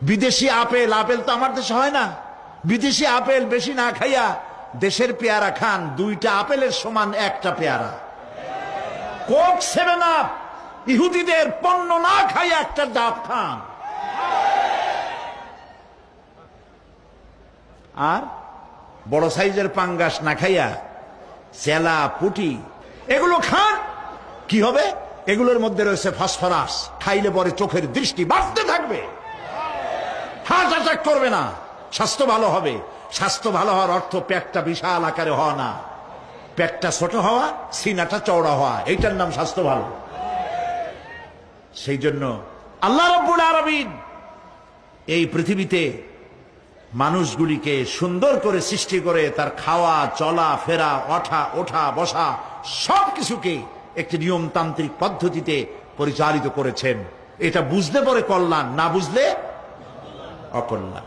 বিদেশি apple, apple তো আমার দেশে হয় না। বিদেশি আপেল বেশি না খাইয়া দেশের পেয়ারা খান, 2টা আপেলের সমান 1টা পেয়ারা। কোক 7 আপ ইহুদিদের পণ্য না খাইয়া 1টা ডাব খান। আর বড় সাইজের পাঙ্গাস না খাইয়া চেলা পুটি এগুলো খান, কি হবে? এগুলোর মধ্যে রয়েছে ফসফরাস, খাইলে পরে চোখের দৃষ্টি বাড়তে থাকবে, হার্ট অ্যাটাক করবে না, স্বাস্থ্য ভালো হবে। স্বাস্থ্য ভালো হওয়ার অর্থ পেটটা বিশাল আকারে হওয়া না, পেটটা ছোট হওয়া, সিনাটা চওড়া হওয়া, এইটার নাম স্বাস্থ্য ভালো। সেই জন্য আল্লাহ রাব্বুল আলামিন এই পৃথিবীতে মানুষগুলিকে সুন্দর করে সৃষ্টি করে তার খাওয়া, চলা ফেরা, ওঠা বসা সবকিছুকে একটি নিয়মতান্ত্রিক পদ্ধতিতে পরিচালিত করেছেন। এটা বুঝলে পরে কল্যাণ, না বুঝলে অকল্যাণ।